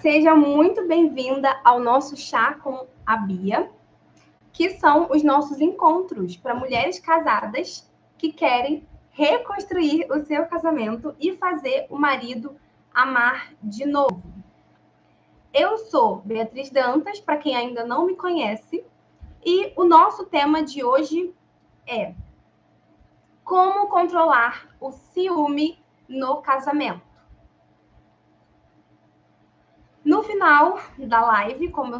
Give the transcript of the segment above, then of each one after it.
Seja muito bem-vinda ao nosso Chá com a Bia, que são os nossos encontros para mulheres casadas que querem reconstruir o seu casamento e fazer o marido amar de novo. Eu sou Beatriz Dantas, para quem ainda não me conhece, e o nosso tema de hoje é como controlar o ciúme no casamento. No final da live, como eu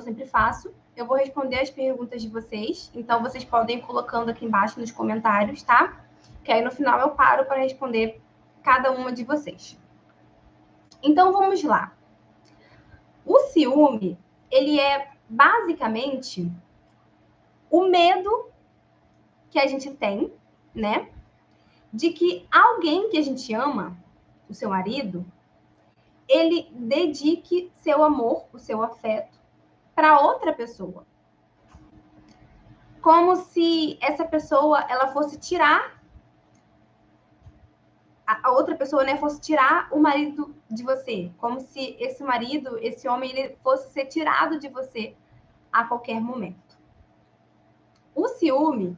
sempre faço, eu vou responder as perguntas de vocês. Então, vocês podem ir colocando aqui embaixo nos comentários, tá? Que aí no final eu paro para responder cada uma de vocês. Então, vamos lá. O ciúme, ele é basicamente o medo que a gente tem, né? De que alguém que a gente ama, o seu marido, ele dedique seu amor, o seu afeto, para outra pessoa. Como se essa pessoa ela fosse tirar a outra pessoa, né, fosse tirar o marido de você, como se esse marido, esse homem, ele fosse ser tirado de você a qualquer momento. O ciúme,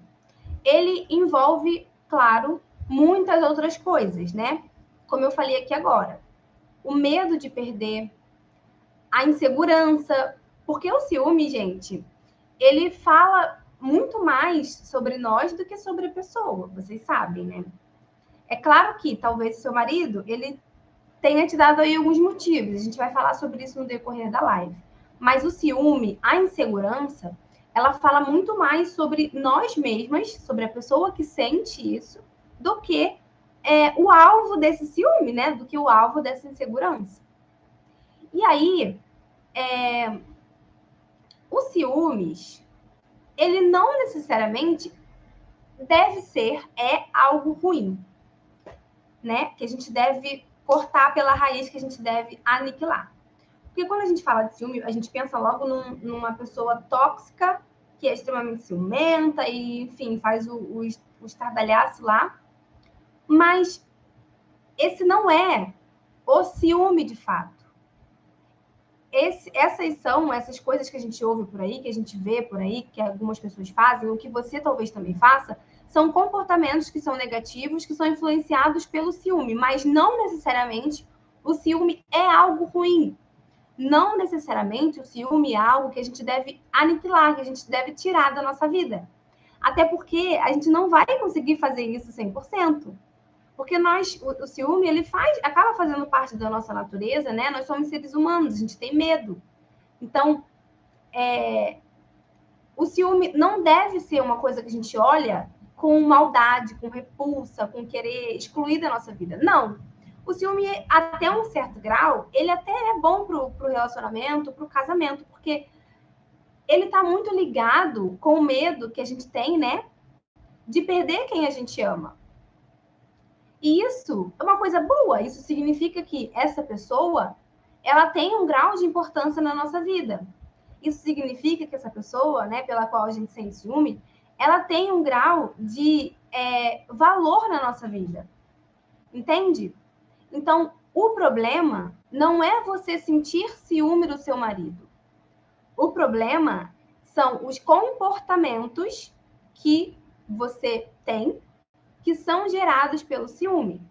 ele envolve, claro, muitas outras coisas, né? Como eu falei aqui agora, o medo de perder, a insegurança, porque o ciúme, gente, ele fala muito mais sobre nós do que sobre a pessoa, vocês sabem, né? É claro que talvez seu marido, ele tenha te dado aí alguns motivos, a gente vai falar sobre isso no decorrer da live. Mas o ciúme, a insegurança, ela fala muito mais sobre nós mesmas, sobre a pessoa que sente isso, do que o alvo desse ciúme, né? Do que o alvo dessa insegurança. E aí, o ciúmes, ele não necessariamente deve ser algo ruim, né? Que a gente deve cortar pela raiz, que a gente deve aniquilar. Porque quando a gente fala de ciúme, a gente pensa logo numa pessoa tóxica, que é extremamente ciumenta e, enfim, faz o estardalhaço lá. Mas esse não é o ciúme de fato. Essas coisas que a gente ouve por aí, que a gente vê por aí, que algumas pessoas fazem, ou que você talvez também faça, são comportamentos que são negativos, que são influenciados pelo ciúme, mas não necessariamente o ciúme é algo ruim. Não necessariamente o ciúme é algo que a gente deve aniquilar, que a gente deve tirar da nossa vida. Até porque a gente não vai conseguir fazer isso 100%. Porque o ciúme, ele acaba fazendo parte da nossa natureza, né? Nós somos seres humanos, a gente tem medo. Então, o ciúme não deve ser uma coisa que a gente olha com maldade, com repulsa, com querer excluir da nossa vida. Não. O ciúme, até um certo grau, ele até é bom pro relacionamento, pro casamento, porque ele tá muito ligado com o medo que a gente tem, né? De perder quem a gente ama. E isso é uma coisa boa. Isso significa que essa pessoa, ela tem um grau de importância na nossa vida. Isso significa que essa pessoa, né, pela qual a gente sente ciúme, ela tem um grau de valor na nossa vida. Entende? Então, o problema não é você sentir ciúme do seu marido. O problema são os comportamentos que você tem que são gerados pelo ciúme.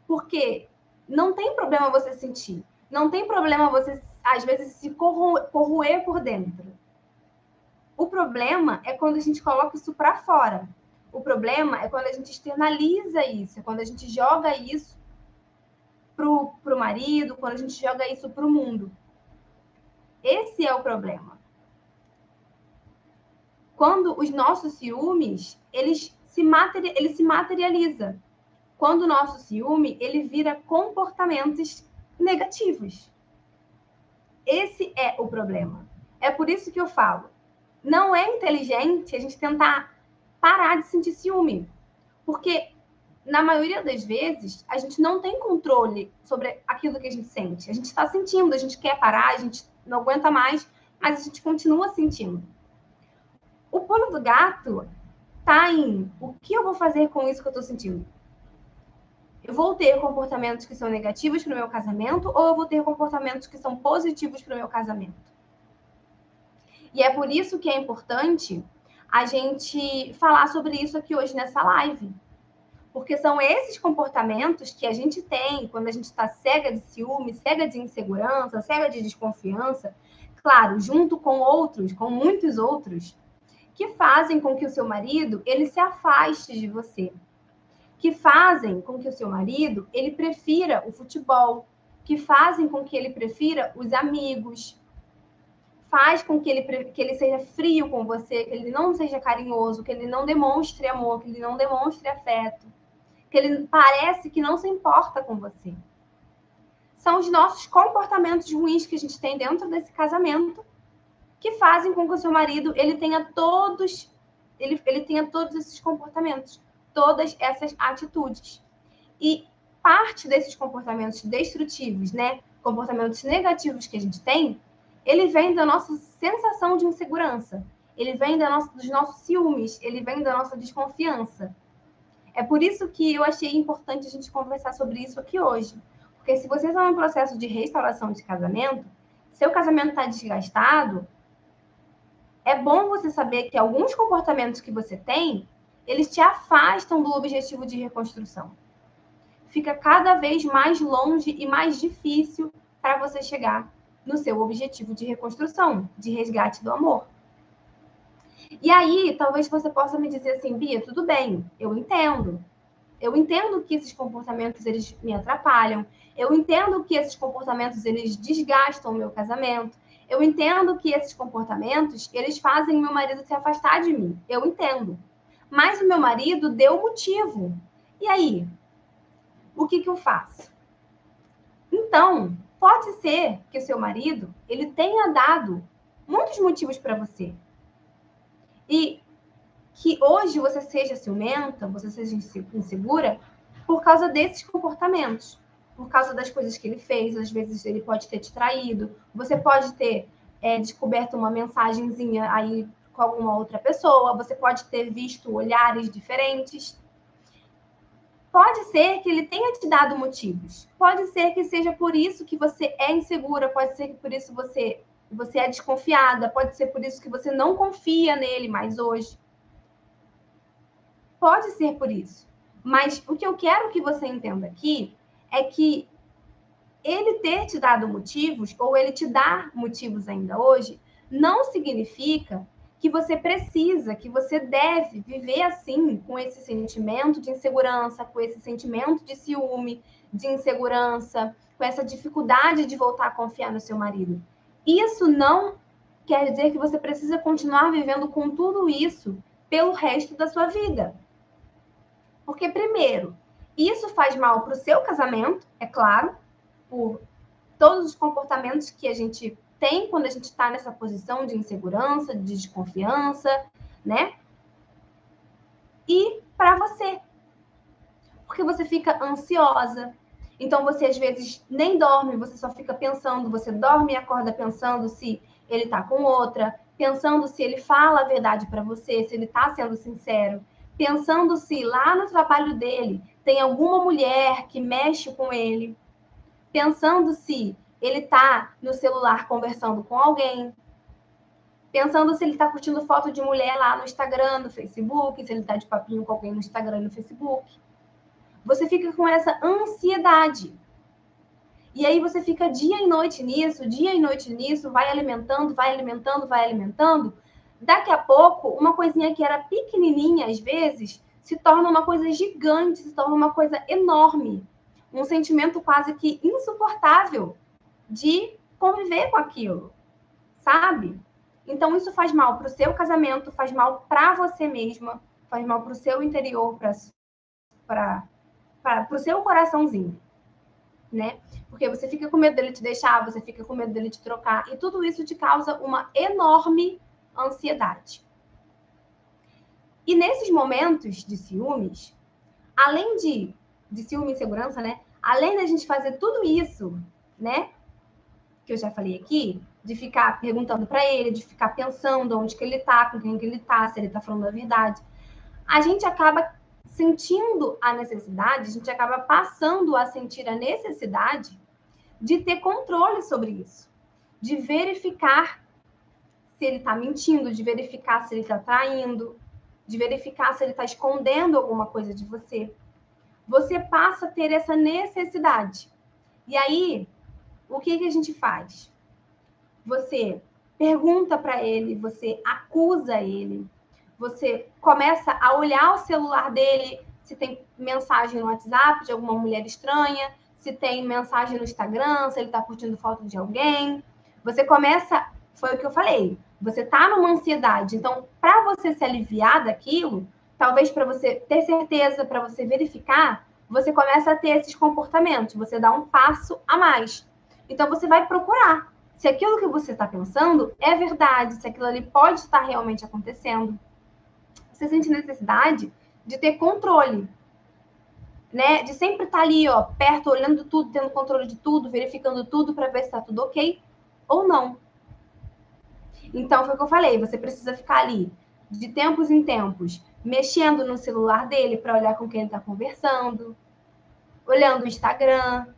Porque não tem problema você sentir. Não tem problema você, às vezes, se corroer por dentro. O problema é quando a gente coloca isso para fora. O problema é quando a gente externaliza isso, é quando a gente joga isso pro marido, quando a gente joga isso pro mundo. Esse é o problema. Quando os nossos ciúmes, ele se materializa. Quando o nosso ciúme, ele vira comportamentos negativos. Esse é o problema. É por isso que eu falo, não é inteligente a gente tentar parar de sentir ciúme. Porque, na maioria das vezes, a gente não tem controle sobre aquilo que a gente sente. A gente está sentindo, a gente quer parar, a gente não aguenta mais, mas a gente continua sentindo. O pulo do gato está em o que eu vou fazer com isso que eu estou sentindo. Eu vou ter comportamentos que são negativos para o meu casamento ou eu vou ter comportamentos que são positivos para o meu casamento? E é por isso que é importante a gente falar sobre isso aqui hoje nessa live. Porque são esses comportamentos que a gente tem quando a gente está cega de ciúme, cega de insegurança, cega de desconfiança, claro, junto com outros, com muitos outros, que fazem com que o seu marido ele se afaste de você, que fazem com que o seu marido ele prefira o futebol, que fazem com que ele prefira os amigos, faz com que ele seja frio com você, que ele não seja carinhoso, que ele não demonstre amor, que ele não demonstre afeto, que ele parece que não se importa com você. São os nossos comportamentos ruins que a gente tem dentro desse casamento que fazem com que o seu marido ele tenha todos esses comportamentos, todas essas atitudes. E parte desses comportamentos destrutivos, né, comportamentos negativos que a gente tem, ele vem da nossa sensação de insegurança, ele vem dos nossos ciúmes, ele vem da nossa desconfiança. É por isso que eu achei importante a gente conversar sobre isso aqui hoje. Porque se você está num processo de restauração de casamento, seu casamento está desgastado, é bom você saber que alguns comportamentos que você tem, eles te afastam do objetivo de reconstrução. Fica cada vez mais longe e mais difícil para você chegar no seu objetivo de reconstrução, de resgate do amor. E aí, talvez você possa me dizer assim, Bia, tudo bem, eu entendo. Eu entendo que esses comportamentos, eles me atrapalham. Eu entendo que esses comportamentos, eles desgastam o meu casamento. Eu entendo que esses comportamentos, eles fazem o meu marido se afastar de mim. Eu entendo. Mas o meu marido deu motivo. E aí? O que eu faço? Então, pode ser que o seu marido, ele tenha dado muitos motivos para você. E que hoje você seja ciumenta, você seja insegura, por causa desses comportamentos, por causa das coisas que ele fez. Às vezes ele pode ter te traído, você pode ter descoberto uma mensagenzinha aí com alguma outra pessoa, você pode ter visto olhares diferentes. Pode ser que ele tenha te dado motivos, pode ser que seja por isso que você é insegura, pode ser que por isso você é desconfiada, pode ser por isso que você não confia nele mais hoje. Pode ser por isso. Mas o que eu quero que você entenda aqui é que ele ter te dado motivos, ou ele te dar motivos ainda hoje, não significa que você precisa, que você deve viver assim, com esse sentimento de insegurança, com esse sentimento de ciúme, de insegurança, com essa dificuldade de voltar a confiar no seu marido. Isso não quer dizer que você precisa continuar vivendo com tudo isso pelo resto da sua vida. Porque, primeiro, isso faz mal para o seu casamento, é claro, por todos os comportamentos que a gente tem quando a gente está nessa posição de insegurança, de desconfiança, né? E para você. Porque você fica ansiosa. Então, você, às vezes, nem dorme, você só fica pensando, você dorme e acorda pensando se ele está com outra, pensando se ele fala a verdade para você, se ele está sendo sincero, pensando se lá no trabalho dele tem alguma mulher que mexe com ele, pensando se ele está no celular conversando com alguém, pensando se ele está curtindo foto de mulher lá no Instagram, no Facebook, se ele está de papinho com alguém no Instagram e no Facebook. Você fica com essa ansiedade. E aí você fica dia e noite nisso, vai alimentando, vai alimentando, vai alimentando. Daqui a pouco, uma coisinha que era pequenininha, às vezes, se torna uma coisa gigante, se torna uma coisa enorme. Um sentimento quase que insuportável de conviver com aquilo, sabe? Então, isso faz mal para o seu casamento, faz mal para você mesma, faz mal para o seu interior, para o seu coraçãozinho, né? Porque você fica com medo dele te deixar, você fica com medo dele te trocar, e tudo isso te causa uma enorme ansiedade. E nesses momentos de ciúmes, além de ciúme e insegurança, né? Além da gente fazer tudo isso, né? Que eu já falei aqui, de ficar perguntando para ele, de ficar pensando onde que ele tá, com quem que ele tá, se ele tá falando a verdade, a gente acaba sentindo a necessidade, a gente acaba passando a sentir a necessidade de ter controle sobre isso, de verificar se ele está mentindo, de verificar se ele está traindo, de verificar se ele está escondendo alguma coisa de você. Você passa a ter essa necessidade. E aí, o que a gente faz? Você pergunta para ele, você acusa ele, você começa a olhar o celular dele, se tem mensagem no WhatsApp de alguma mulher estranha, se tem mensagem no Instagram, se ele está curtindo foto de alguém. Você começa, foi o que eu falei, você está numa ansiedade. Então, para você se aliviar daquilo, talvez para você ter certeza, para você verificar, você começa a ter esses comportamentos, você dá um passo a mais. Então, você vai procurar se aquilo que você está pensando é verdade, se aquilo ali pode estar realmente acontecendo. Você sente necessidade de ter controle, né? De sempre estar ali, ó, perto, olhando tudo, tendo controle de tudo, verificando tudo para ver se está tudo ok ou não. Então, foi o que eu falei, você precisa ficar ali, de tempos em tempos, mexendo no celular dele para olhar com quem ele está conversando, olhando o Instagram.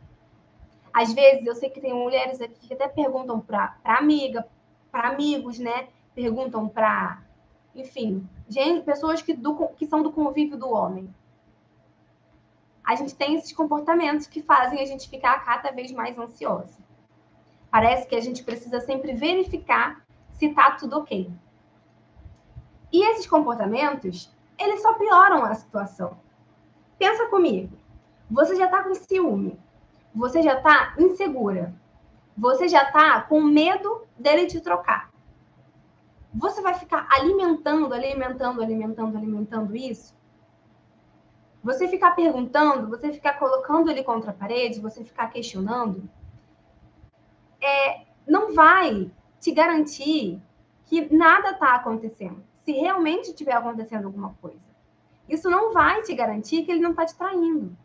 Às vezes, eu sei que tem mulheres aqui que até perguntam para amiga, para amigos, né? Perguntam para, enfim, gente, pessoas que são do convívio do homem. A gente tem esses comportamentos que fazem a gente ficar cada vez mais ansiosa. Parece que a gente precisa sempre verificar se está tudo ok. E esses comportamentos, eles só pioram a situação. Pensa comigo. Você já está com ciúme. Você já está insegura. Você já está com medo dele te trocar. Você vai ficar alimentando isso? Você ficar perguntando, você ficar colocando ele contra a parede, você ficar questionando, não vai te garantir que nada está acontecendo. Se realmente estiver acontecendo alguma coisa. Isso não vai te garantir que ele não está te traindo.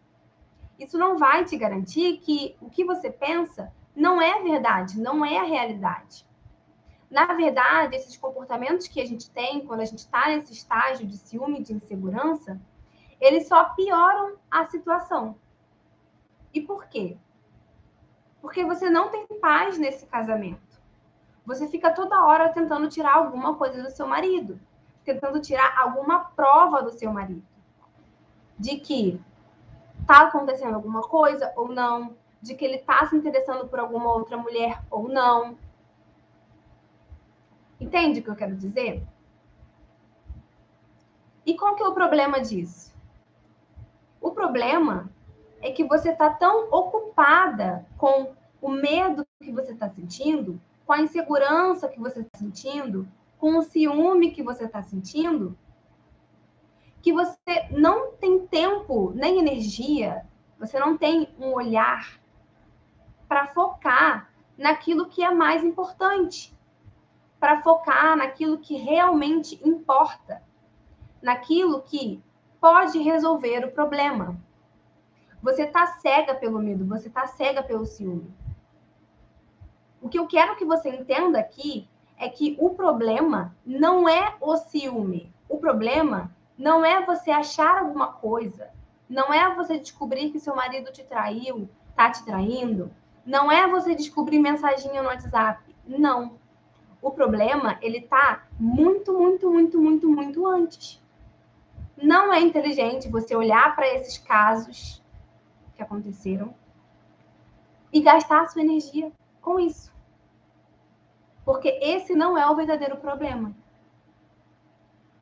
Isso não vai te garantir que o que você pensa não é verdade, não é a realidade. Na verdade, esses comportamentos que a gente tem quando a gente está nesse estágio de ciúme, de insegurança, eles só pioram a situação. E por quê? Porque você não tem paz nesse casamento. Você fica toda hora tentando tirar alguma coisa do seu marido, tentando tirar alguma prova do seu marido, de que está acontecendo alguma coisa ou não, de que ele está se interessando por alguma outra mulher ou não. Entende o que eu quero dizer? E qual que é o problema disso? O problema é que você está tão ocupada com o medo que você está sentindo, com a insegurança que você está sentindo, com o ciúme que você está sentindo, que você não tem tempo nem energia, você não tem um olhar para focar naquilo que é mais importante, para focar naquilo que realmente importa, naquilo que pode resolver o problema. Você está cega pelo medo, você está cega pelo ciúme. O que eu quero que você entenda aqui é que o problema não é o ciúme. O problema não é você achar alguma coisa. Não é você descobrir que seu marido te traiu, tá te traindo. Não é você descobrir mensaginha no WhatsApp. Não. O problema, ele tá muito antes. Não é inteligente você olhar para esses casos que aconteceram e gastar a sua energia com isso. Porque esse não é o verdadeiro problema.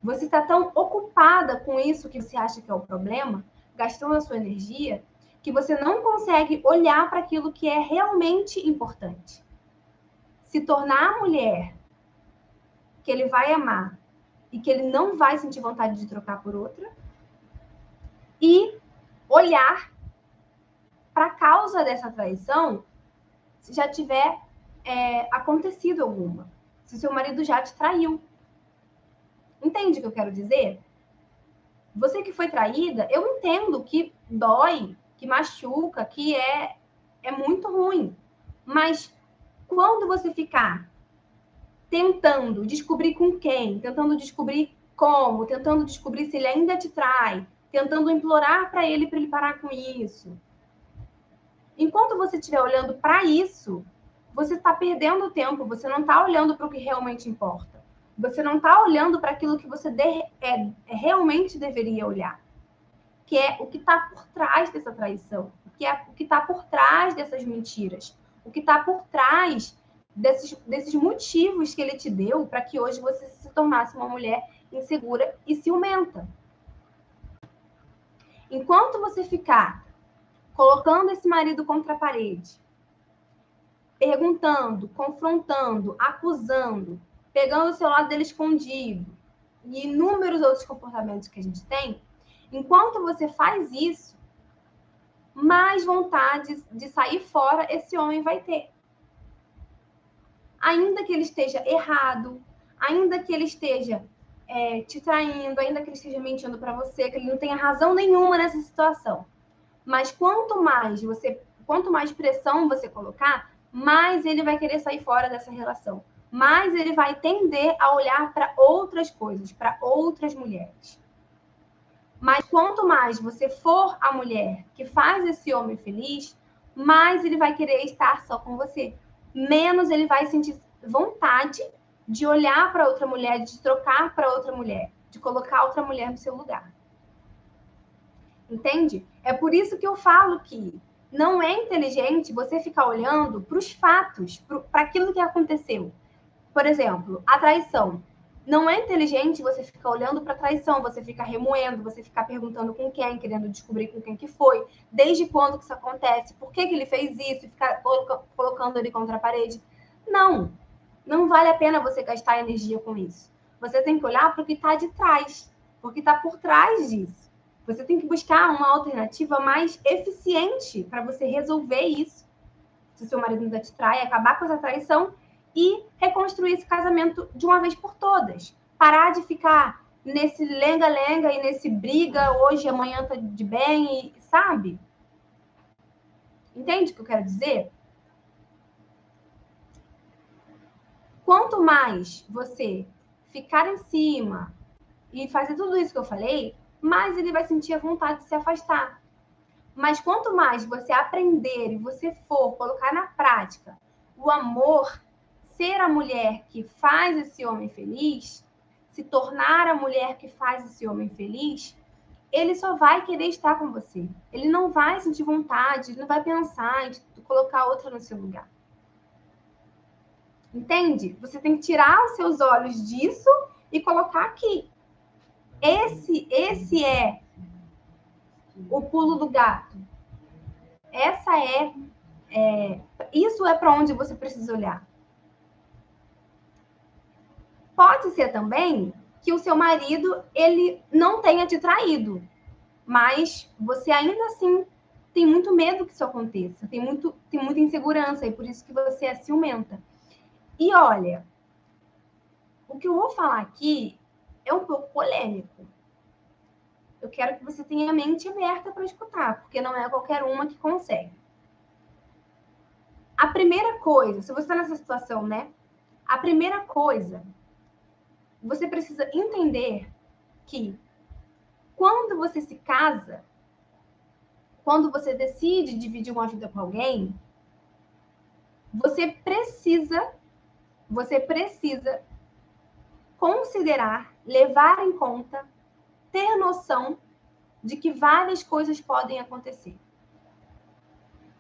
Você está tão ocupada com isso que você acha que é o problema, gastando a sua energia, que você não consegue olhar para aquilo que é realmente importante. Se tornar a mulher que ele vai amar e que ele não vai sentir vontade de trocar por outra, e olhar para a causa dessa traição se já tiver acontecido alguma. Se seu marido já te traiu. Entende o que eu quero dizer? Você que foi traída, eu entendo que dói, que machuca, que é muito ruim. Mas quando você ficar tentando descobrir com quem, tentando descobrir como, tentando descobrir se ele ainda te trai, tentando implorar para ele parar com isso. Enquanto você estiver olhando para isso, você está perdendo tempo, você não está olhando para o que realmente importa. Você não está olhando para aquilo que você realmente deveria olhar, que é o que está por trás dessa traição, que é o que está por trás dessas mentiras, o que está por trás desses motivos que ele te deu para que hoje você se tornasse uma mulher insegura e ciumenta. Enquanto você ficar colocando esse marido contra a parede, perguntando, confrontando, acusando, pegando o seu lado dele escondido e inúmeros outros comportamentos que a gente tem, enquanto você faz isso, mais vontade de sair fora esse homem vai ter. Ainda que ele esteja errado, ainda que ele esteja te traindo, ainda que ele esteja mentindo para você, que ele não tenha razão nenhuma nessa situação. Mas quanto mais pressão você colocar, mais ele vai querer sair fora dessa relação. Mais ele vai tender a olhar para outras coisas, para outras mulheres. Mas quanto mais você for a mulher que faz esse homem feliz, mais ele vai querer estar só com você. Menos ele vai sentir vontade de olhar para outra mulher, de trocar para outra mulher, de colocar outra mulher no seu lugar. Entende? É por isso que eu falo que não é inteligente você ficar olhando para os fatos, para aquilo que aconteceu. Por exemplo, a traição. Não é inteligente você ficar olhando para a traição, você ficar remoendo, você ficar perguntando com quem, querendo descobrir com quem que foi, desde quando que isso acontece, por que ele fez isso, e ficar colocando ele contra a parede. Não vale a pena você gastar energia com isso. Você tem que olhar para o que está de trás, porque está por trás disso. Você tem que buscar uma alternativa mais eficiente para você resolver isso. Se o seu marido ainda te trai, acabar com essa traição e reconstruir esse casamento de uma vez por todas. Parar de ficar nesse lenga-lenga e nesse briga, hoje, amanhã tá de bem, sabe? Entende o que eu quero dizer? Quanto mais você ficar em cima e fazer tudo isso que eu falei, mais ele vai sentir a vontade de se afastar. Mas quanto mais você aprender e você for colocar na prática o amor, ser a mulher que faz esse homem feliz, se tornar a mulher que faz esse homem feliz, ele só vai querer estar com você. Ele não vai sentir vontade, não vai pensar em colocar outra no seu lugar. Entende? Você tem que tirar os seus olhos disso e colocar aqui. Esse é o pulo do gato. Isso é para onde você precisa olhar. Pode ser também que o seu marido ele não tenha te traído, mas você ainda assim tem muito medo que isso aconteça, tem muita insegurança e por isso que você é ciumenta. E olha, o que eu vou falar aqui é um pouco polêmico. Eu quero que você tenha a mente aberta para escutar, porque não é qualquer uma que consegue. A primeira coisa, se você está nessa situação, né? A primeira coisa, você precisa entender que quando você se casa, quando você decide dividir uma vida com alguém, você precisa considerar, levar em conta, ter noção de que várias coisas podem acontecer.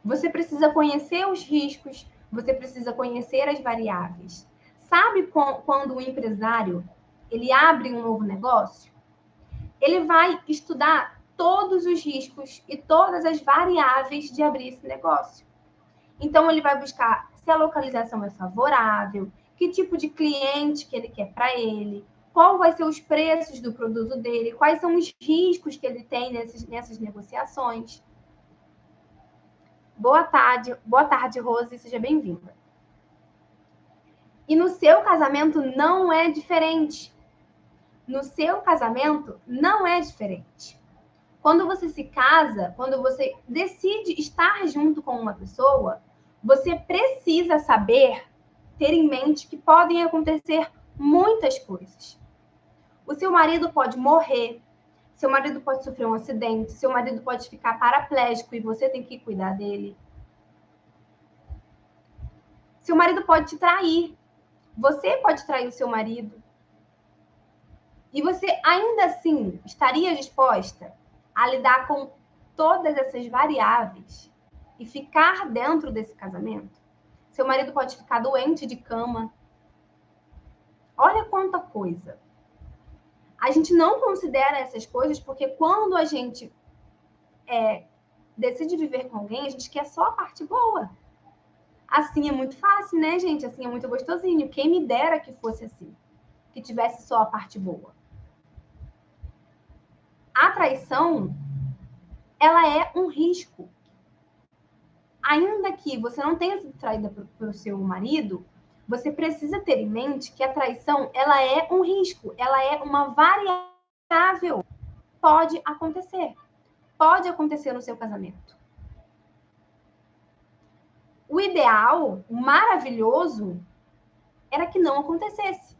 Você precisa conhecer os riscos, você precisa conhecer as variáveis. Sabe quando o empresário ele abre um novo negócio? Ele vai estudar todos os riscos e todas as variáveis de abrir esse negócio. Então, ele vai buscar se a localização é favorável, que tipo de cliente que ele quer para ele, qual vai ser os preços do produto dele, quais são os riscos que ele tem nessas negociações. Boa tarde, Rose, seja bem-vinda. E no seu casamento não é diferente. No seu casamento não é diferente. Quando você se casa, quando você decide estar junto com uma pessoa, você precisa saber, ter em mente que podem acontecer muitas coisas. O seu marido pode morrer, Seu marido pode sofrer um acidente, seu marido pode ficar paraplégico e você tem que cuidar dele. Seu marido pode te trair. Você pode trair o seu marido. E você ainda assim estaria disposta a lidar com todas essas variáveis e ficar dentro desse casamento? Seu marido pode ficar doente de cama. Olha quanta coisa. A gente não considera essas coisas porque quando a gente decide viver com alguém, a gente quer só a parte boa. Assim é muito fácil, né, gente? Assim é muito gostosinho. Quem me dera que fosse assim, que tivesse só a parte boa. A traição, ela é um risco. Ainda que você não tenha sido traída pelo seu marido, você precisa ter em mente que a traição, ela é um risco, ela é uma variável. Pode acontecer no seu casamento. O ideal, o maravilhoso, era que não acontecesse,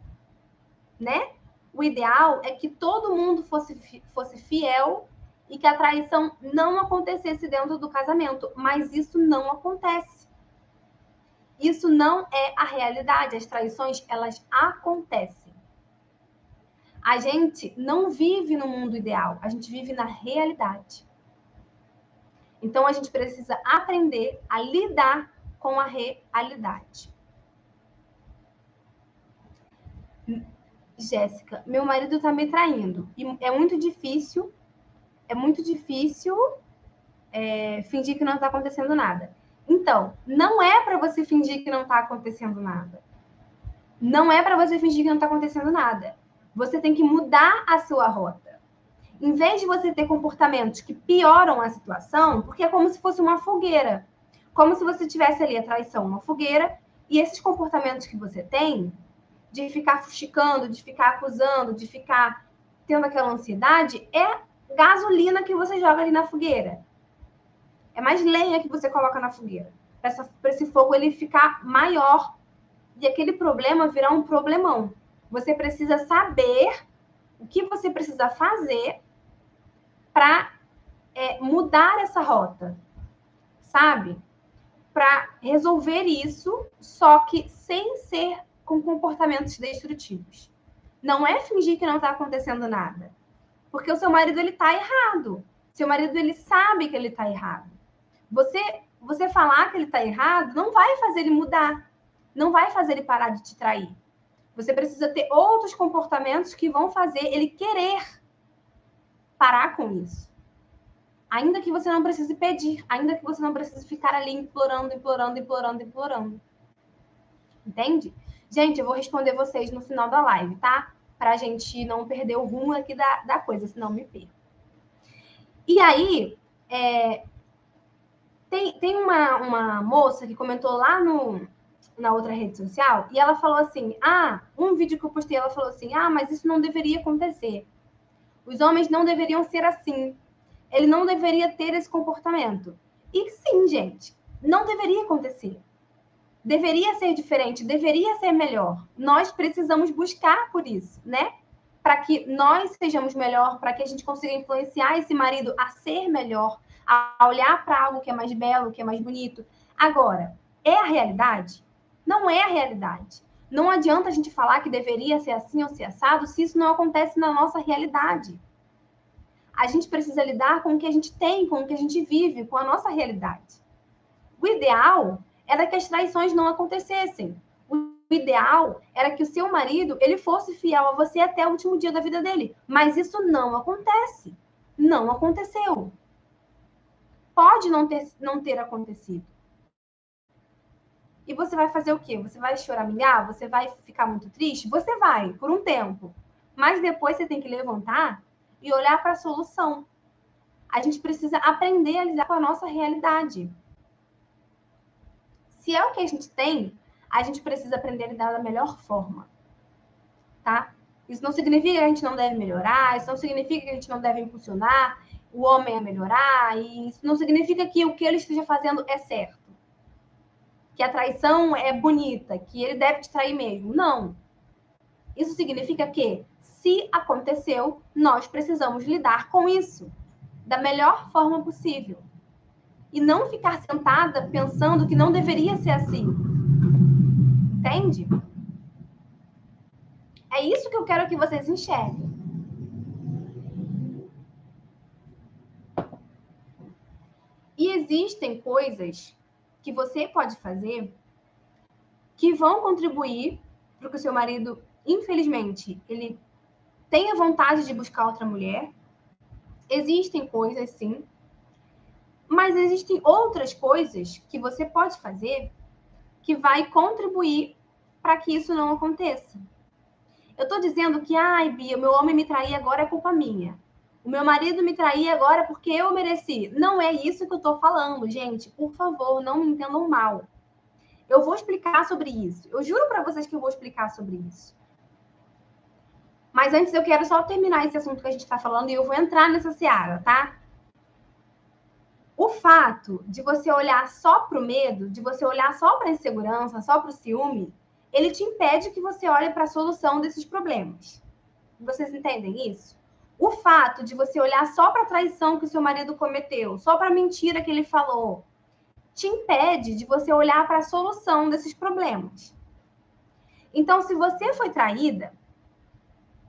né? O ideal é que todo mundo fosse fiel e que a traição não acontecesse dentro do casamento, mas isso não acontece. Isso não é a realidade. As traições, elas acontecem. A gente não vive no mundo ideal, a gente vive na realidade. Então, a gente precisa aprender a lidar com a realidade. Jéssica, meu marido tá me traindo. E é muito difícil fingir que não tá acontecendo nada. Então, não é para você fingir que não tá acontecendo nada. Não é para você fingir que não tá acontecendo nada. Você tem que mudar a sua rota. Em vez de você ter comportamentos que pioram a situação, porque é como se fosse uma fogueira. Como se você tivesse ali a traição, uma fogueira, e esses comportamentos que você tem, de ficar fuxicando, de ficar acusando, de ficar tendo aquela ansiedade, é gasolina que você joga ali na fogueira. É mais lenha que você coloca na fogueira. Para esse fogo ele ficar maior e aquele problema virar um problemão. Você precisa saber o que você precisa fazer para mudar essa rota, sabe? Para resolver isso, só que sem ser com comportamentos destrutivos. Não é fingir que não está acontecendo nada. Porque o seu marido, ele está errado. Seu marido, ele sabe que ele está errado. Você falar que ele está errado não vai fazer ele mudar. Não vai fazer ele parar de te trair. Você precisa ter outros comportamentos que vão fazer ele querer parar com isso. Ainda que você não precise pedir, ainda que você não precise ficar ali implorando. Entende? Gente, eu vou responder vocês no final da live, tá? Pra gente não perder o rumo aqui da coisa, senão me perco. E aí, tem uma moça que comentou lá na outra rede social, e ela falou assim, um vídeo que eu postei, ela falou assim, mas isso não deveria acontecer. Os homens não deveriam ser assim. Ele não deveria ter esse comportamento. E sim, gente, não deveria acontecer. Deveria ser diferente, deveria ser melhor. Nós precisamos buscar por isso, né? Para que nós sejamos melhor, para que a gente consiga influenciar esse marido a ser melhor, a olhar para algo que é mais belo, que é mais bonito. Agora, é a realidade? Não é a realidade. Não adianta a gente falar que deveria ser assim ou ser assado se isso não acontece na nossa realidade. A gente precisa lidar com o que a gente tem, com o que a gente vive, com a nossa realidade. O ideal era que as traições não acontecessem. O ideal era que o seu marido ele fosse fiel a você até o último dia da vida dele. Mas isso não acontece. Não aconteceu. Pode não ter acontecido. E você vai fazer o quê? Você vai choramingar? Você vai ficar muito triste? Você vai, por um tempo. Mas depois você tem que levantar e olhar para a solução. A gente precisa aprender a lidar com a nossa realidade. Se é o que a gente tem, a gente precisa aprender a lidar da melhor forma, tá? Isso não significa que a gente não deve melhorar, isso não significa que a gente não deve impulsionar o homem a melhorar, e isso não significa que o que ele esteja fazendo é certo. Que a traição é bonita, que ele deve te trair mesmo. Não. Isso significa que Se aconteceu, nós precisamos lidar com isso da melhor forma possível. E não ficar sentada pensando que não deveria ser assim. Entende? É isso que eu quero que vocês enxerguem. E existem coisas que você pode fazer que vão contribuir para que o seu marido, infelizmente, ele tenha vontade de buscar outra mulher. Existem coisas, sim. Mas existem outras coisas que você pode fazer que vai contribuir para que isso não aconteça. Eu estou dizendo que, ai, Bia, meu homem me trair agora é culpa minha. O meu marido me trair agora porque eu mereci. Não é isso que eu estou falando, gente. Por favor, não me entendam mal. Eu vou explicar sobre isso. Eu juro para vocês que eu vou explicar sobre isso. Mas antes eu quero só terminar esse assunto que a gente está falando e eu vou entrar nessa seara, tá? O fato de você olhar só para o medo, de você olhar só para a insegurança, só para o ciúme, ele te impede que você olhe para a solução desses problemas. Vocês entendem isso? O fato de você olhar só para a traição que o seu marido cometeu, só para a mentira que ele falou, te impede de você olhar para a solução desses problemas. Então, se você foi traída,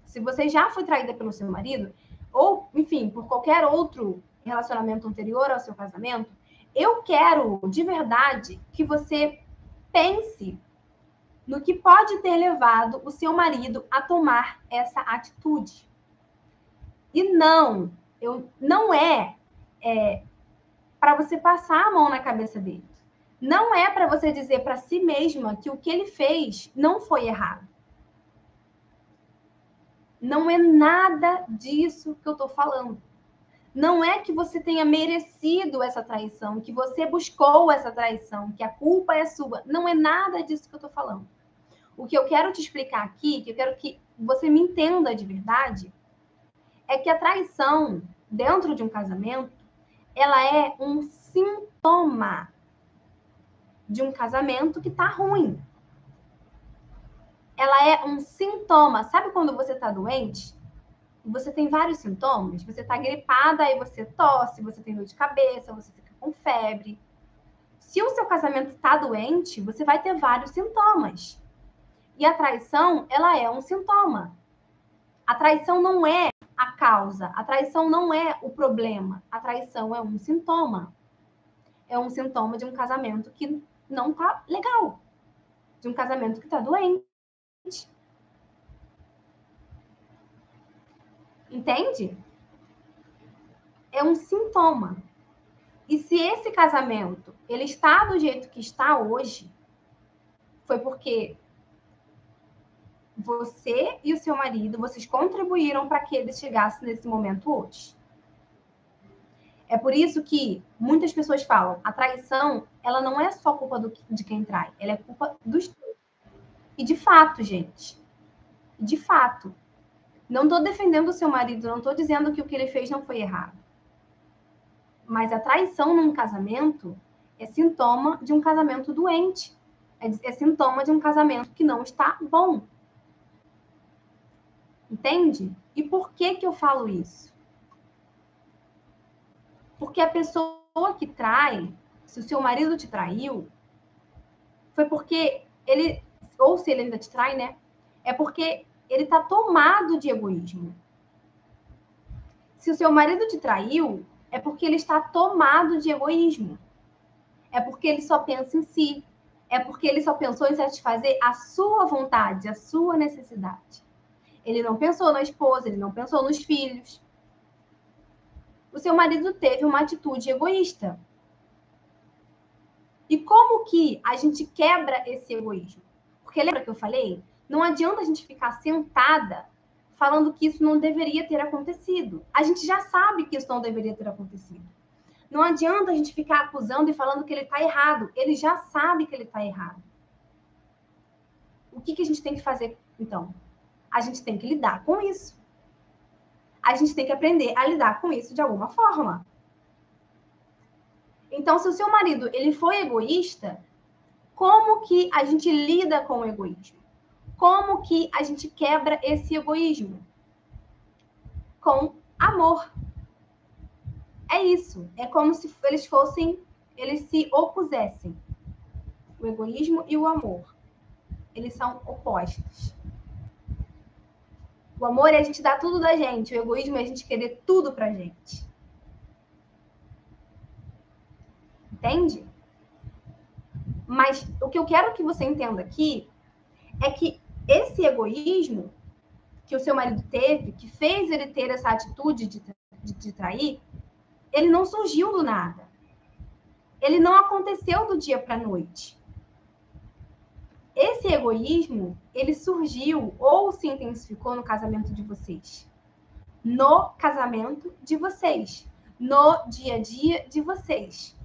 se você já foi traída pelo seu marido, ou, enfim, por qualquer outro relacionamento anterior ao seu casamento, eu quero, de verdade, que você pense no que pode ter levado o seu marido a tomar essa atitude. E não é para você passar a mão na cabeça dele. Não é para você dizer para si mesma que o que ele fez não foi errado. Não é nada disso que eu estou falando. Não é que você tenha merecido essa traição, que você buscou essa traição, que a culpa é sua. Não é nada disso que eu estou falando. O que eu quero te explicar aqui, que eu quero que você me entenda de verdade, é que a traição dentro de um casamento, ela é um sintoma de um casamento que está ruim. Ela é um sintoma. Sabe quando você está doente? Você tem vários sintomas? Você está gripada, aí você tosse, você tem dor de cabeça, você fica com febre. Se o seu casamento está doente, você vai ter vários sintomas. E a traição, ela é um sintoma. A traição não é a causa, a traição não é o problema, a traição é um sintoma. É um sintoma de um casamento que não está legal, de um casamento que está doente. Entende? É um sintoma. E se esse casamento ele está do jeito que está hoje, foi porque você e o seu marido, vocês contribuíram para que ele chegasse nesse momento hoje. É por isso que muitas pessoas falam, a traição, ela não é só culpa de quem trai, ela é culpa dos dois. E de fato, gente, de fato, não estou defendendo o seu marido, não estou dizendo que o que ele fez não foi errado. Mas a traição num casamento é sintoma de um casamento doente. É sintoma de um casamento que não está bom. Entende? E por que eu falo isso? Porque a pessoa que trai, se o seu marido te traiu, foi porque ele, ou se ele ainda te trai, né? É porque ele está tomado de egoísmo. Se o seu marido te traiu, é porque ele está tomado de egoísmo. É porque ele só pensa em si. É porque ele só pensou em satisfazer a sua vontade, a sua necessidade. Ele não pensou na esposa, ele não pensou nos filhos. O seu marido teve uma atitude egoísta. E como que a gente quebra esse egoísmo? Porque lembra que eu falei? Não adianta a gente ficar sentada falando que isso não deveria ter acontecido. A gente já sabe que isso não deveria ter acontecido. Não adianta a gente ficar acusando e falando que ele está errado. Ele já sabe que ele está errado. O que a gente tem que fazer, então? A gente tem que lidar com isso. A gente tem que aprender a lidar com isso de alguma forma. Então, se o seu marido ele foi egoísta, como que a gente lida com o egoísmo? Como que a gente quebra esse egoísmo? com amor. É isso. É como se eles se opusessem. O egoísmo e o amor. Eles são opostos. O amor é a gente dar tudo da gente. O egoísmo é a gente querer tudo pra gente. Entende? Mas o que eu quero que você entenda aqui é que esse egoísmo que o seu marido teve, que fez ele ter essa atitude de trair, ele não surgiu do nada. Ele não aconteceu do dia para a noite. Esse egoísmo, ele surgiu ou se intensificou no casamento de vocês. No casamento de vocês. No dia a dia de vocês.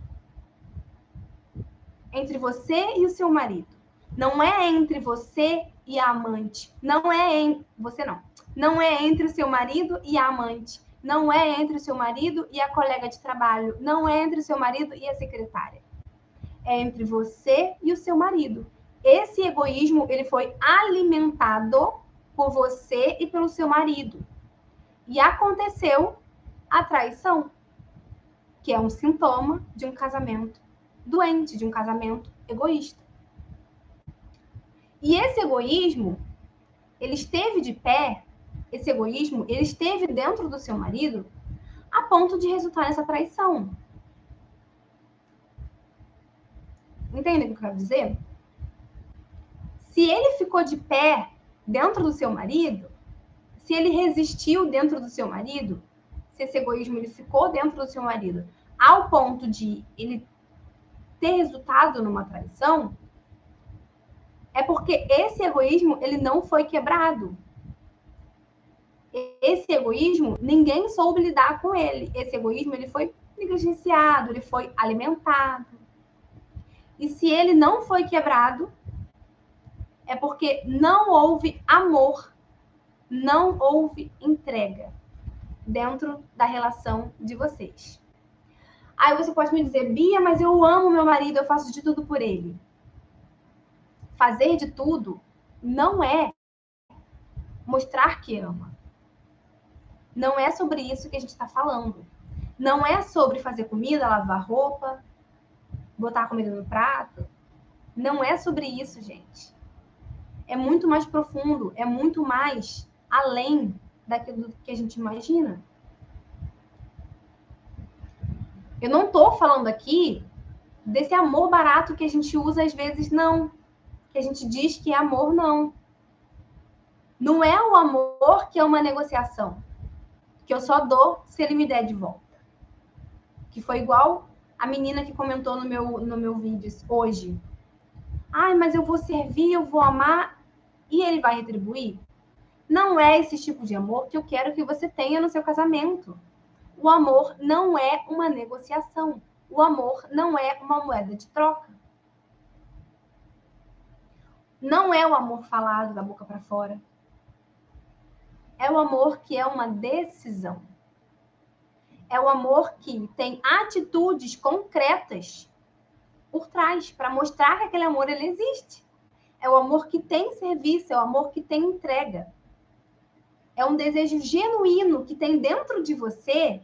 Entre você e o seu marido. Não é entre você e a amante. Não é você não. Não é entre o seu marido e a amante. Não é entre o seu marido e a colega de trabalho. Não é entre o seu marido e a secretária. É entre você e o seu marido. Esse egoísmo, ele foi alimentado por você e pelo seu marido. E aconteceu a traição, que é um sintoma de um casamento doente, de um casamento egoísta. E esse egoísmo, ele esteve de pé, esse egoísmo, ele esteve dentro do seu marido a ponto de resultar nessa traição. Entende o que eu quero dizer? Se ele ficou de pé dentro do seu marido, se ele resistiu dentro do seu marido, se esse egoísmo ele ficou dentro do seu marido, ao ponto de ele ter resultado numa traição, é porque esse egoísmo ele não foi quebrado. Esse egoísmo, ninguém soube lidar com ele. Esse egoísmo ele foi negligenciado, ele foi alimentado. E se ele não foi quebrado, é porque não houve amor, não houve entrega dentro da relação de vocês. Aí você pode me dizer, Bia, mas eu amo meu marido, eu faço de tudo por ele. Fazer de tudo não é mostrar que ama. Não é sobre isso que a gente está falando. Não é sobre fazer comida, lavar roupa, botar a comida no prato. Não é sobre isso, gente. É muito mais profundo, é muito mais além daquilo que a gente imagina. Eu não estou falando aqui desse amor barato que a gente usa às vezes, não. Que a gente diz que é amor, não. Não é o amor que é uma negociação. Que eu só dou se ele me der de volta. Que foi igual a menina que comentou no meu vídeo hoje. Ai, mas eu vou servir, eu vou amar e ele vai retribuir? Não é esse tipo de amor que eu quero que você tenha no seu casamento. O amor não é uma negociação. O amor não é uma moeda de troca. Não é o amor falado da boca para fora. É o amor que é uma decisão. É o amor que tem atitudes concretas por trás, para mostrar que aquele amor ele existe. É o amor que tem serviço, é o amor que tem entrega. É um desejo genuíno que tem dentro de você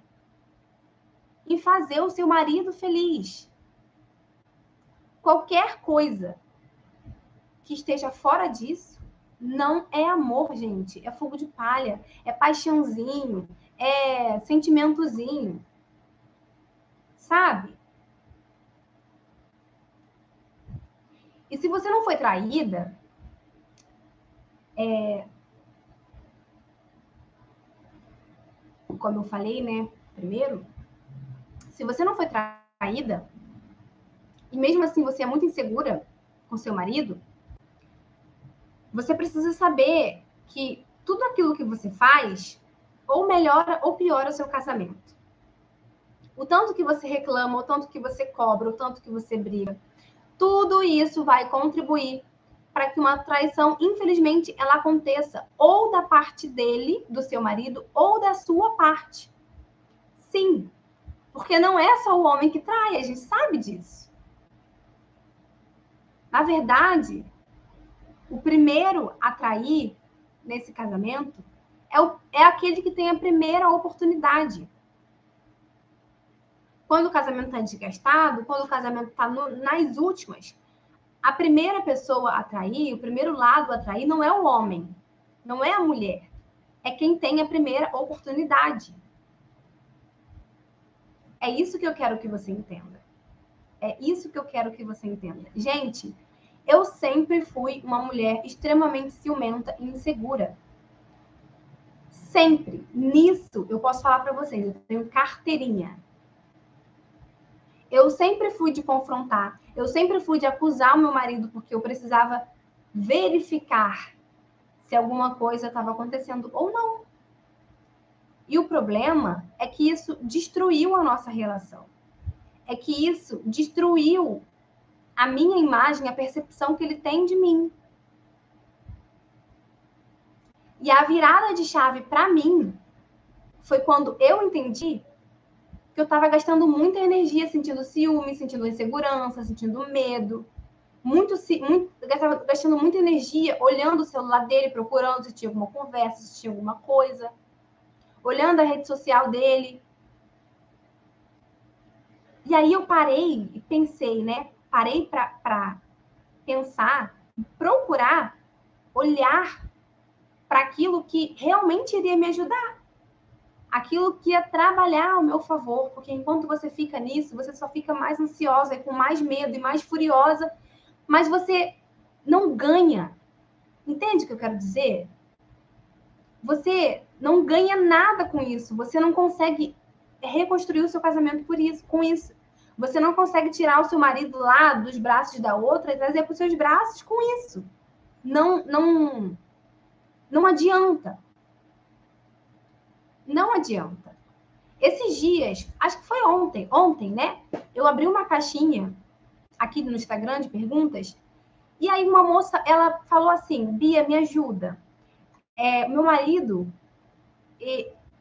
em fazer o seu marido feliz. Qualquer coisa que esteja fora disso não é amor, gente. É fogo de palha, é paixãozinho, é sentimentozinho. Sabe? E se você não foi traída, como eu falei, né, primeiro, se você não foi traída, e mesmo assim você é muito insegura com seu marido, você precisa saber que tudo aquilo que você faz ou melhora ou piora o seu casamento. O tanto que você reclama, o tanto que você cobra, o tanto que você briga, tudo isso vai contribuir para que uma traição, infelizmente, ela aconteça ou da parte dele, do seu marido, ou da sua parte. Sim, porque não é só o homem que trai, a gente sabe disso. Na verdade, o primeiro a trair nesse casamento é aquele que tem a primeira oportunidade. Quando o casamento está desgastado, quando o casamento está nas últimas, a primeira pessoa a trair, o primeiro lado a trair, não é o homem, não é a mulher. É quem tem a primeira oportunidade. É isso que eu quero que você entenda. É isso que eu quero que você entenda. Gente, eu sempre fui uma mulher extremamente ciumenta e insegura. Sempre. Nisso, eu posso falar para vocês, eu tenho carteirinha. Eu sempre fui de confrontar, eu sempre fui de acusar o meu marido, porque eu precisava verificar se alguma coisa estava acontecendo ou não. E o problema é que isso destruiu a nossa relação. É que isso destruiu a minha imagem, a percepção que ele tem de mim. E a virada de chave para mim foi quando eu entendi que eu estava gastando muita energia, sentindo ciúme, sentindo insegurança, sentindo medo. Gastando muita energia olhando o celular dele, procurando se tinha alguma conversa, se tinha alguma coisa. Olhando a rede social dele. E aí eu parei e pensei, né? Parei para pensar, procurar, olhar para aquilo que realmente iria me ajudar. Aquilo que ia trabalhar ao meu favor, porque enquanto você fica nisso, você só fica mais ansiosa e com mais medo e mais furiosa, mas você não ganha. Entende o que eu quero dizer? Você não ganha nada com isso, você não consegue reconstruir o seu casamento com isso. Você não consegue tirar o seu marido lá dos braços da outra e trazer para os seus braços com isso. Não adianta. Não adianta. Esses dias, acho que foi ontem, né? Eu abri uma caixinha aqui no Instagram de perguntas, e aí uma moça, ela falou assim, Bia, me ajuda. Meu marido,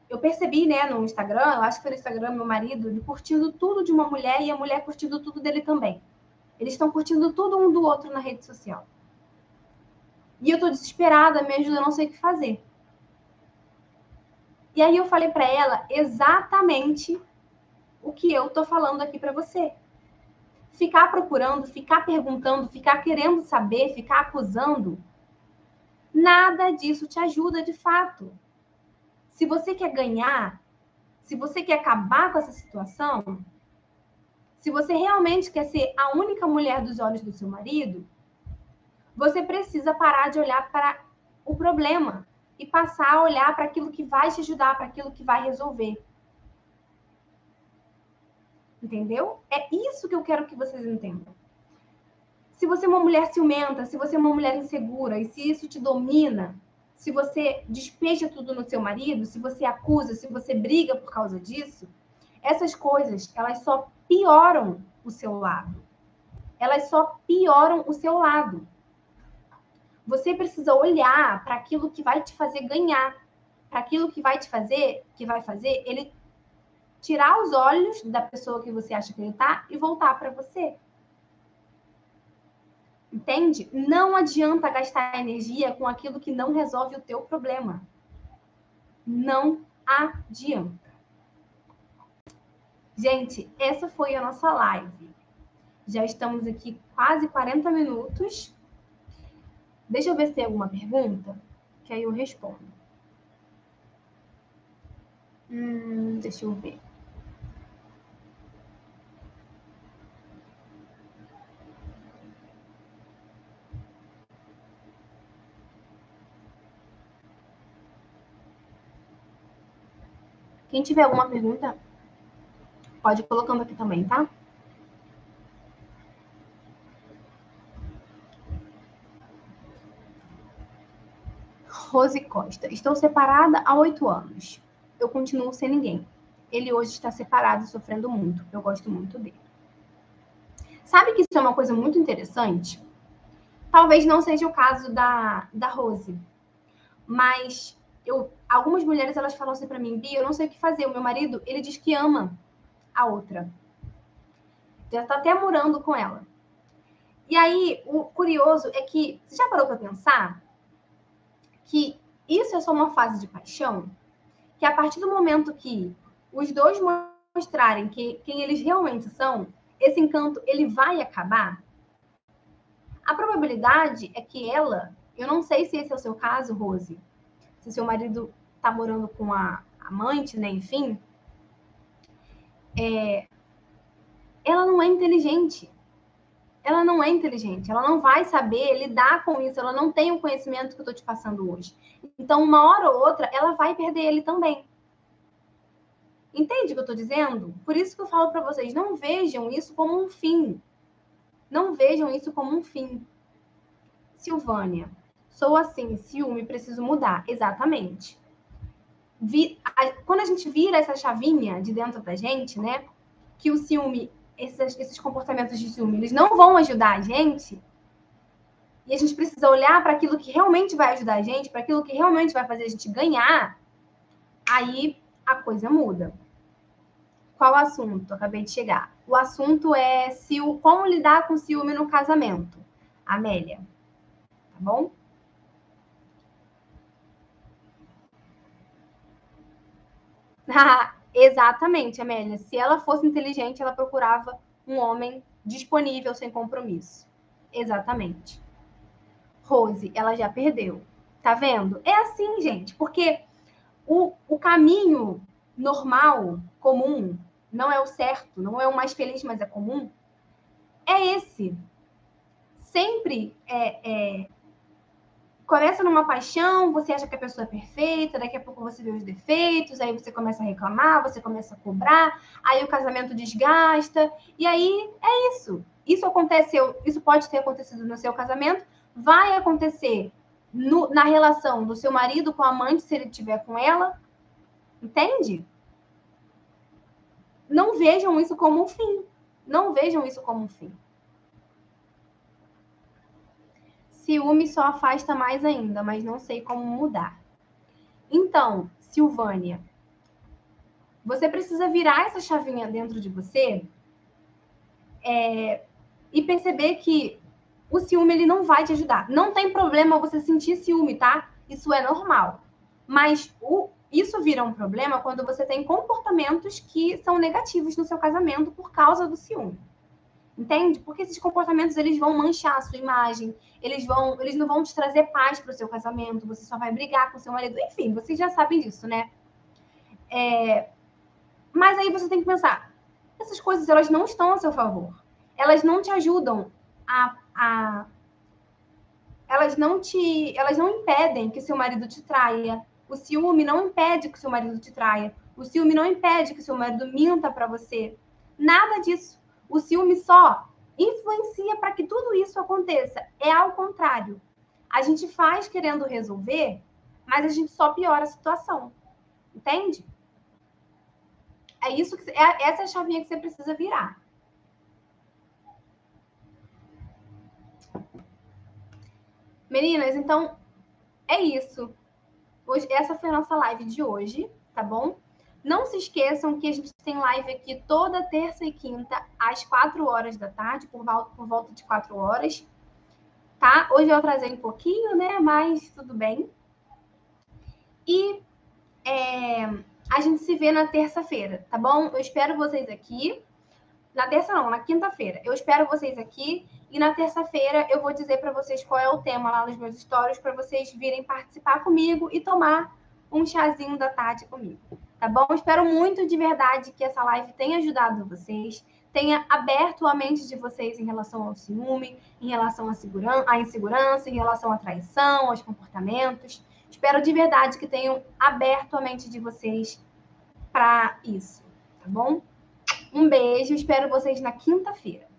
eu percebi, né, no Instagram, eu acho que foi no Instagram, meu marido, ele curtindo tudo de uma mulher e a mulher curtindo tudo dele também. Eles estão curtindo tudo um do outro na rede social. E eu tô desesperada, me ajuda, eu não sei o que fazer. E aí eu falei para ela exatamente o que eu tô falando aqui para você. Ficar procurando, ficar perguntando, ficar querendo saber, ficar acusando, nada disso te ajuda de fato. Se você quer ganhar, se você quer acabar com essa situação, se você realmente quer ser a única mulher dos olhos do seu marido, você precisa parar de olhar para o problema e passar a olhar para aquilo que vai te ajudar, para aquilo que vai resolver. Entendeu? É isso que eu quero que vocês entendam. Se você é uma mulher ciumenta, se você é uma mulher insegura, e se isso te domina, se você despeja tudo no seu marido, se você acusa, se você briga por causa disso, essas coisas, elas só pioram o seu lado. Elas só pioram o seu lado. Você precisa olhar para aquilo que vai te fazer ganhar, para aquilo que vai fazer ele tirar os olhos da pessoa que você acha que ele tá e voltar para você. Entende? Não adianta gastar energia com aquilo que não resolve o teu problema. Não adianta. Gente, essa foi a nossa live. Já estamos aqui quase 40 minutos. Deixa eu ver se tem alguma pergunta, que aí eu respondo. Deixa eu ver. Quem tiver alguma pergunta, pode ir colocando aqui também, tá? Rose Costa. Estou separada há 8 anos. Eu continuo sem ninguém. Ele hoje está separado e sofrendo muito. Eu gosto muito dele. Sabe que isso é uma coisa muito interessante? Talvez não seja o caso da Rose. Mas algumas mulheres, elas falam assim para mim, Bia, eu não sei o que fazer. O meu marido, ele diz que ama a outra. Já tá até morando com ela. E aí, o curioso é que, você já parou para pensar que isso é só uma fase de paixão, que a partir do momento que os dois mostrarem quem eles realmente são, esse encanto ele vai acabar. A probabilidade é que ela, eu não sei se esse é o seu caso, Rose, se seu marido tá morando com a amante, né, enfim, ela não é inteligente. Ela não é inteligente, ela não vai saber lidar com isso, ela não tem o conhecimento que eu tô te passando hoje. Então, uma hora ou outra, ela vai perder ele também. Entende o que eu tô dizendo? Por isso que eu falo para vocês, não vejam isso como um fim. Não vejam isso como um fim. Silvânia, sou assim, ciúme, preciso mudar. Exatamente. Quando a gente vira essa chavinha de dentro da gente, né? Que o ciúme, esses comportamentos de ciúme, eles não vão ajudar a gente. E a gente precisa olhar para aquilo que realmente vai ajudar a gente, para aquilo que realmente vai fazer a gente ganhar. Aí a coisa muda. Qual o assunto? Acabei de chegar. O assunto é como lidar com ciúme no casamento. Amélia. Tá bom? Exatamente, Amélia. Se ela fosse inteligente, ela procurava um homem disponível, sem compromisso. Exatamente. Rose, ela já perdeu. Tá vendo? É assim, gente, porque o caminho normal, comum, não é o certo, não é o mais feliz, mas é comum, é esse. Sempre começa numa paixão, você acha que a pessoa é perfeita, daqui a pouco você vê os defeitos, aí você começa a reclamar, você começa a cobrar, aí o casamento desgasta, e aí é isso. Isso aconteceu, isso pode ter acontecido no seu casamento, vai acontecer na relação do seu marido com a amante, se ele estiver com ela, entende? Não vejam isso como um fim. Não vejam isso como um fim. Ciúme só afasta mais ainda, mas não sei como mudar. Então, Silvânia, você precisa virar essa chavinha dentro de você e perceber que o ciúme ele não vai te ajudar. Não tem problema você sentir ciúme, tá? Isso é normal. Mas isso vira um problema quando você tem comportamentos que são negativos no seu casamento por causa do ciúme. Entende? Porque esses comportamentos eles vão manchar a sua imagem, eles não vão te trazer paz para o seu casamento, você só vai brigar com seu marido, enfim, vocês já sabem disso, né? Mas aí você tem que pensar, essas coisas elas não estão a seu favor, elas não te ajudam elas não impedem que seu marido te traia. O ciúme não impede que seu marido te traia. O ciúme não impede que seu marido minta para você. Nada disso. O ciúme só influencia para que tudo isso aconteça. É ao contrário. A gente faz querendo resolver, mas a gente só piora a situação. Entende? Essa é a chavinha que você precisa virar. Meninas, então é isso. Essa foi a nossa live de hoje, tá bom? Não se esqueçam que a gente tem live aqui toda terça e quinta, às 4 horas da tarde, por volta de 4 horas, tá? Hoje eu atrasei um pouquinho, né? Mas tudo bem. E a gente se vê na terça-feira, tá bom? Eu espero vocês aqui. Na terça não, na quinta-feira. Eu espero vocês aqui. E na terça-feira eu vou dizer para vocês qual é o tema lá nos meus stories, para vocês virem participar comigo e tomar um chazinho da tarde comigo. Tá bom? Espero muito de verdade que essa live tenha ajudado vocês, tenha aberto a mente de vocês em relação ao ciúme, em relação à insegurança, em relação à traição, aos comportamentos. Espero de verdade que tenham aberto a mente de vocês para isso, tá bom? Um beijo, espero vocês na quinta-feira.